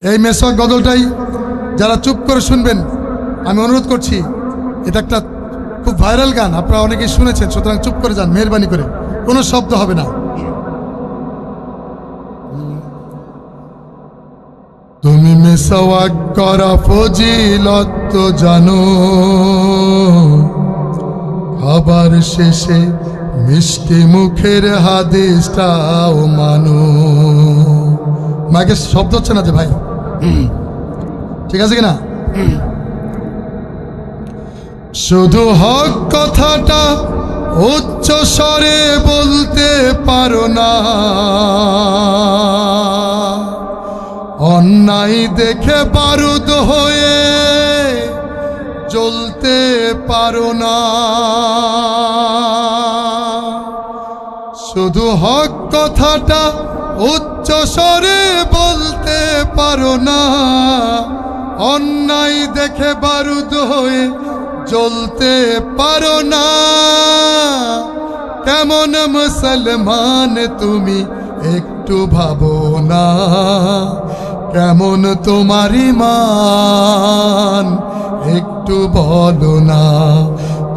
এই মেসওয়াক গজলটাই যারা চুপ করে শুনবেন আমি অনুরোধ করছি। এটা একটা খুব ভাইরাল গান, আপনারা অনেকেই শুনেছেন, সুতরাং চুপ করে যান মেহেরবানি করে, কোনো শব্দ হবে না। তুমি মেসওয়াক করা ফজিলত তো জানো, খাবার শেষে মিষ্টি মুখের হাদিসটাও মানো। মাকে শব্দ হচ্ছে না যে ভাই, ঠিক আছে কিনা? শুধু হক কথাটা উচ্চ স্বরে বলতে পারো না, অন্যায় দেখে বারুদ হয়ে জ্বলতে পারো না। শুধু হক কথাটা উচ্চ স্বরে বলতে পারো না, অন্যায় দেখে বারুদ হয়ে জ্বলতে পারো না। কেমন মুসলমান তুমি একটু ভাবো না, কেমন তোমার ঈমান একটু বলো না।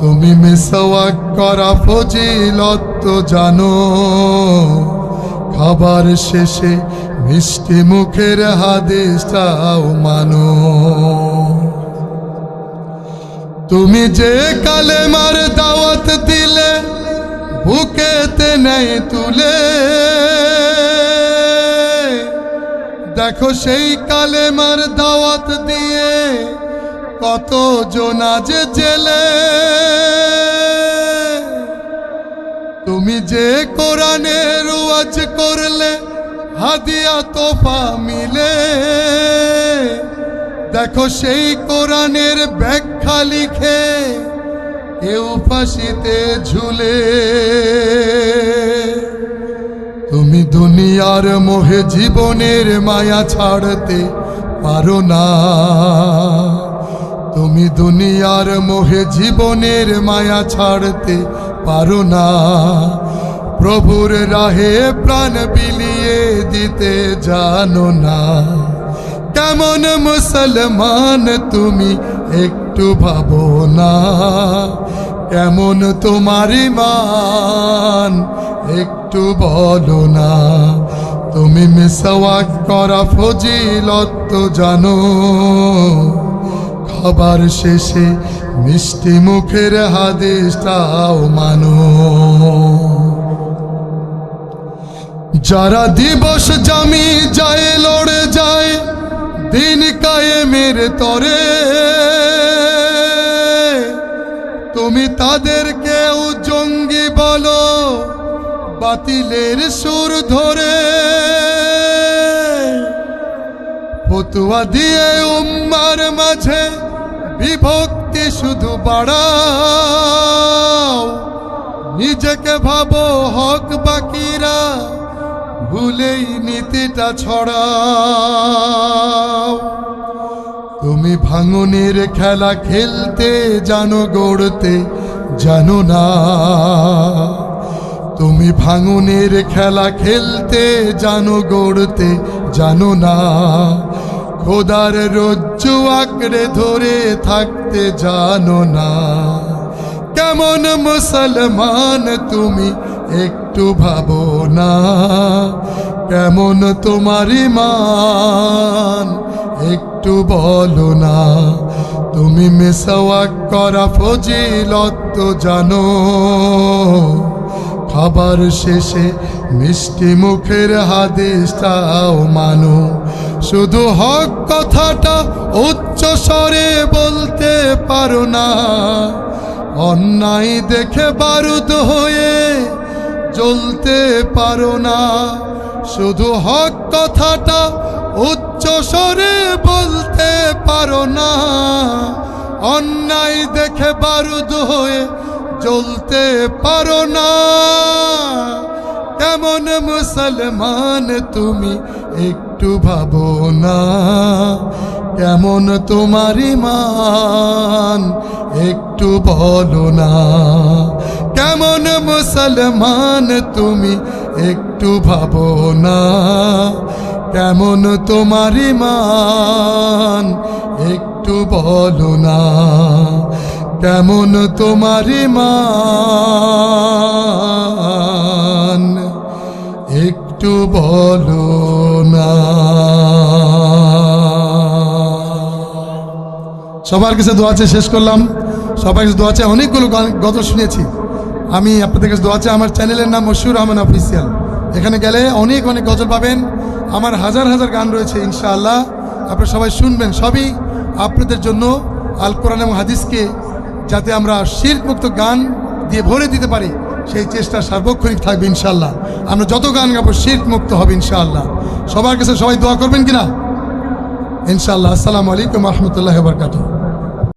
তুমি মিসওয়াক করা ফজিলত তো জানো, খাবার শেষে মিষ্টি মুখের হাদিসটাও মানো। তুমি যে কালেমার দাওয়াত দিলে বুকেতে নেই তুলে, দেখো সেই কালেমার দাওয়াত দিয়ে কত জোনাজ জেলে। তুমি যে কোরআনের ওয়াজ করলে হাদিয়া তোফা মিলে, দেখো সেই কোরআনের ব্যাখ্যা লিখে কেউ ফাঁসিতে ঝুলে। তুমি দুনিয়ার মোহে জীবনের মায়া ছাড়তে পারো না, তুমি দুনিয়ার মোহে জীবনের মায়া ছাড়তে পারো না। প্রভুর রাহে প্রাণ বিলিয়ে দিতে জানো না। কেমন মুসলমান তুমি একটু ভাবো না, কেমন তোমার ঈমান একটু বলো না। তুমি মিসওয়াক করা ফজিলত তো জানো, খাবার শেষে মিষ্টি মুখের হাদিসটাও মানো। যারা দিবস জামি যায় লড়ে যায় দিন কায়েমের তরে, তুমি তাদেরকেও জঙ্গি বলো বাতিলের সুর ধরে। ফতোয়া দিয়ে উম্মার মাঝে বিভক্তি শুধু বাড়াও, নিজেকে ভাবো হক বাকিরা ভুলেই নীতিটা ছড়াও। তুমি ভাঙনের খেলা খেলতে জানো, গড়তে জানো না। তুমি ভাঙনের খেলা খেলতে জানো, গড়তে জানো না। খোদার রজ্জু আঁকড়ে ধরে থাকতে জানো না। কেমন মুসলমান তুমি একটু ভাবো না, কেমন তোমার ঈমান একটু বলো না। তুমি মিসওয়াক করা ফজিলত তো জানো, খাবার শেষে মিষ্টি মুখের হাদিসটাও মানো। শুধু হক কথাটা উচ্চ স্বরে বলতে পারো না, অন্যায় দেখে বারুদ হয়ে জ্বলতে পারো না। শুধু হক কথাটা উচ্চ স্বরে বলতে পারো না, অন্যায় দেখে বারুদ হয়ে জ্বলতে পারো না। কেমন মুসলমান তুমি একটু ভাবো না, কেমন তোমার ঈমান একটু বলো না। কেমন মুসলমান তুমি একটু ভাবো না, কেমন তোমার ঈমান একটু বলো না, কেমন তোমার ঈমান একটু বলো না। সবার কাছে দোয়া চেয়ে শেষ করলাম। সবার কাছে দোয়া চেয়ে অনেকগুলো গজল শুনেছি আমি। আপনাদের কাছে দোয়া চেয়ে, আমার চ্যানেলের নাম মশহুর রহমান অফিসিয়াল। এখানে গেলে অনেক অনেক গজল পাবেন। আমার হাজার হাজার গান রয়েছে ইনশাআল্লাহ, আপনারা সবাই শুনবেন। সবই আপনাদের জন্য, আল কোরআন এবং হাদিসকে যাতে আমরা শিরক মুক্ত গান দিয়ে ভরে দিতে পারি, সেই চেষ্টা সার্বক্ষণিক থাকবে ইনশাআল্লাহ। আমরা যত গান গাবো শিরক মুক্ত হবে ইনশাআল্লাহ। সবার কাছে সবাই দোয়া করবেন কিনা ইনশাআল্লাহ। আসসালামু আলাইকুম ওয়া রাহমাতুল্লাহি ওয়া বারাকাতুহু।